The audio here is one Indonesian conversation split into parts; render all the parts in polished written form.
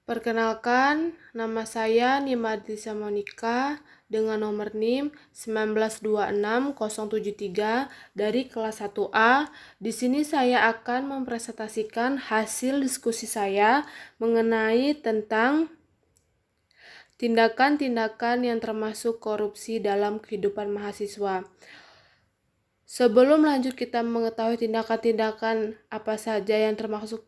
Perkenalkan, nama saya Nimadisa Monika dengan nomor NIM 1926073 dari kelas 1A. Di sini saya akan mempresentasikan hasil diskusi saya mengenai tentang tindakan-tindakan yang termasuk korupsi dalam kehidupan mahasiswa. Sebelum lanjut kita mengetahui tindakan-tindakan apa saja yang termasuk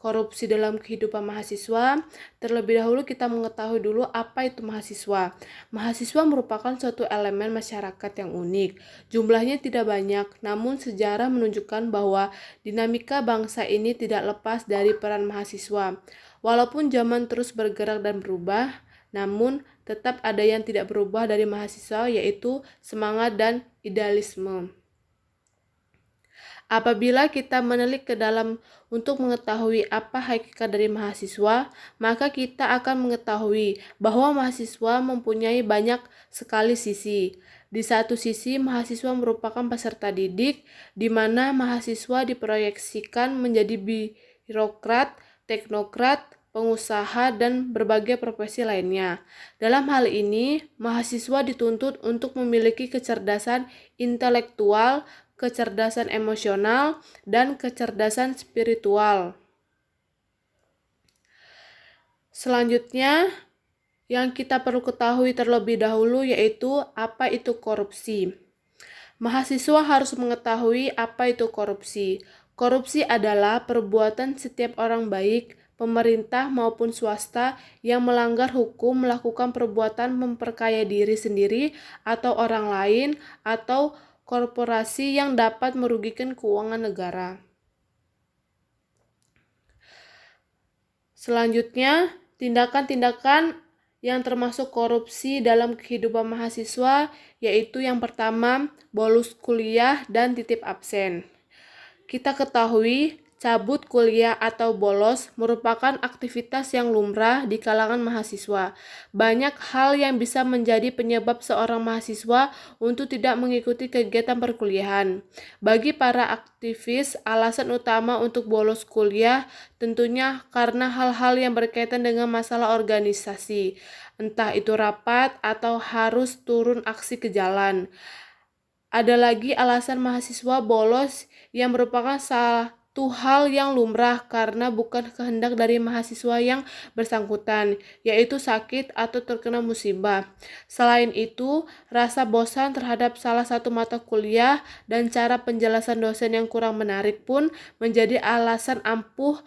korupsi dalam kehidupan mahasiswa, terlebih dahulu kita mengetahui dulu apa itu mahasiswa. Mahasiswa merupakan suatu elemen masyarakat yang unik. Jumlahnya tidak banyak, namun sejarah menunjukkan bahwa dinamika bangsa ini tidak lepas dari peran mahasiswa. Walaupun zaman terus bergerak dan berubah, namun tetap ada yang tidak berubah dari mahasiswa, yaitu semangat dan idealisme. Apabila kita menelik ke dalam untuk mengetahui apa hakikat dari mahasiswa, maka kita akan mengetahui bahwa mahasiswa mempunyai banyak sekali sisi. Di satu sisi, mahasiswa merupakan peserta didik, di mana mahasiswa diproyeksikan menjadi birokrat, teknokrat, pengusaha, dan berbagai profesi lainnya. Dalam hal ini, mahasiswa dituntut untuk memiliki kecerdasan intelektual, kecerdasan emosional, dan kecerdasan spiritual. Selanjutnya, yang kita perlu ketahui terlebih dahulu yaitu apa itu korupsi. Mahasiswa harus mengetahui apa itu korupsi. Korupsi adalah perbuatan setiap orang baik, pemerintah maupun swasta yang melanggar hukum melakukan perbuatan memperkaya diri sendiri atau orang lain atau korporasi yang dapat merugikan keuangan negara. Selanjutnya, tindakan-tindakan yang termasuk korupsi dalam kehidupan mahasiswa yaitu yang pertama, bolos kuliah dan titip absen. Kita ketahui, cabut kuliah atau bolos merupakan aktivitas yang lumrah di kalangan mahasiswa. Banyak hal yang bisa menjadi penyebab seorang mahasiswa untuk tidak mengikuti kegiatan perkuliahan. Bagi para aktivis, alasan utama untuk bolos kuliah tentunya karena hal-hal yang berkaitan dengan masalah organisasi, entah itu rapat atau harus turun aksi ke jalan. Ada lagi alasan mahasiswa bolos yang merupakan satu hal yang lumrah karena bukan kehendak dari mahasiswa yang bersangkutan, yaitu sakit atau terkena musibah. Selain itu, rasa bosan terhadap salah satu mata kuliah dan cara penjelasan dosen yang kurang menarik pun menjadi alasan ampuh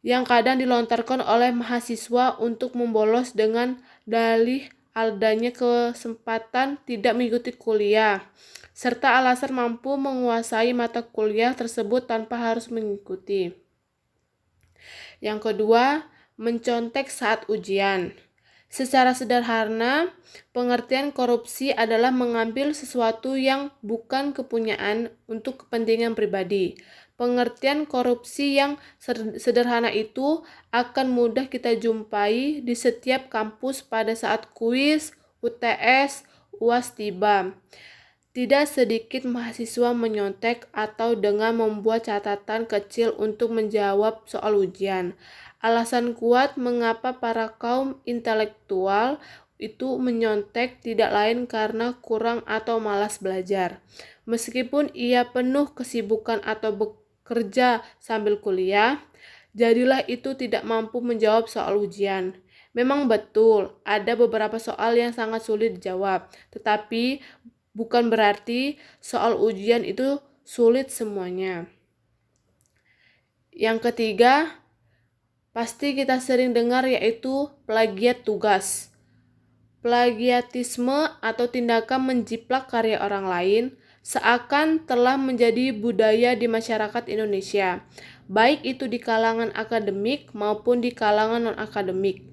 yang kadang dilontarkan oleh mahasiswa untuk membolos dengan dalih adanya kesempatan tidak mengikuti kuliah, serta alasan mampu menguasai mata kuliah tersebut tanpa harus mengikuti. Yang kedua, mencontek saat ujian. Secara sederhana, pengertian korupsi adalah mengambil sesuatu yang bukan kepunyaan untuk kepentingan pribadi. Pengertian korupsi yang sederhana itu akan mudah kita jumpai di setiap kampus pada saat kuis, UTS, UAS tiba. Tidak sedikit mahasiswa menyontek atau dengan membuat catatan kecil untuk menjawab soal ujian. Alasan kuat mengapa para kaum intelektual itu menyontek tidak lain karena kurang atau malas belajar. Meskipun ia penuh kesibukan atau bekerja sambil kuliah, jadilah itu tidak mampu menjawab soal ujian. Memang betul, ada beberapa soal yang sangat sulit dijawab, tetapi bukan berarti soal ujian itu sulit semuanya. Yang ketiga, pasti kita sering dengar yaitu plagiat tugas. Plagiatisme atau tindakan menjiplak karya orang lain seakan telah menjadi budaya di masyarakat Indonesia, baik itu di kalangan akademik maupun di kalangan non-akademik.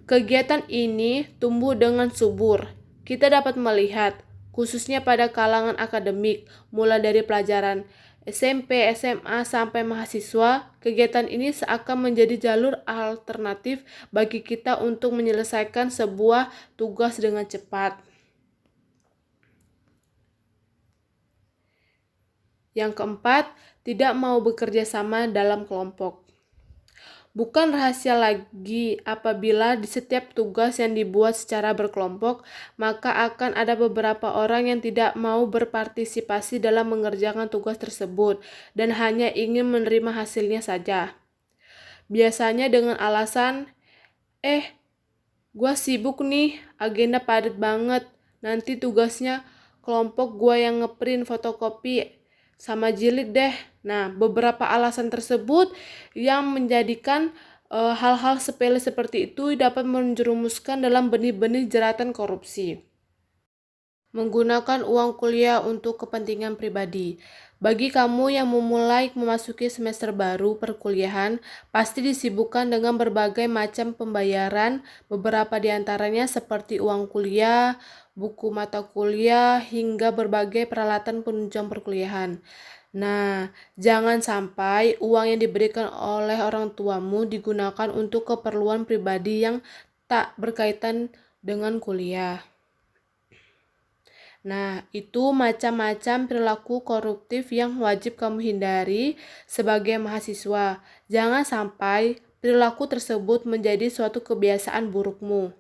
Kegiatan ini tumbuh dengan subur. Kita dapat melihat, khususnya pada kalangan akademik, mulai dari pelajaran SMP, SMA, sampai mahasiswa, kegiatan ini seakan menjadi jalur alternatif bagi kita untuk menyelesaikan sebuah tugas dengan cepat. Yang keempat, tidak mau bekerja sama dalam kelompok. Bukan rahasia lagi apabila di setiap tugas yang dibuat secara berkelompok, maka akan ada beberapa orang yang tidak mau berpartisipasi dalam mengerjakan tugas tersebut dan hanya ingin menerima hasilnya saja. Biasanya dengan alasan, gua sibuk nih, agenda padat banget, nanti tugasnya kelompok gua yang ngeprint fotokopi sama jilid deh. Nah, beberapa alasan tersebut yang menjadikan hal-hal sepele seperti itu dapat menjerumuskan dalam benih-benih jeratan korupsi. Menggunakan uang kuliah untuk kepentingan pribadi. Bagi kamu yang memulai memasuki semester baru perkuliahan, pasti disibukkan dengan berbagai macam pembayaran, beberapa di antaranya seperti uang kuliah, buku mata kuliah, hingga berbagai peralatan penunjang perkuliahan. Nah, jangan sampai uang yang diberikan oleh orang tuamu digunakan untuk keperluan pribadi yang tak berkaitan dengan kuliah. Nah, itu macam-macam perilaku koruptif yang wajib kamu hindari sebagai mahasiswa. Jangan sampai perilaku tersebut menjadi suatu kebiasaan burukmu.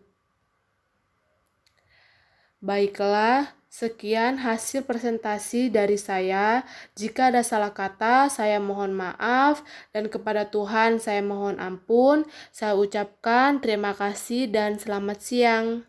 Baiklah, sekian hasil presentasi dari saya. Jika ada salah kata, saya mohon maaf, dan kepada Tuhan saya mohon ampun. Saya ucapkan terima kasih dan selamat siang.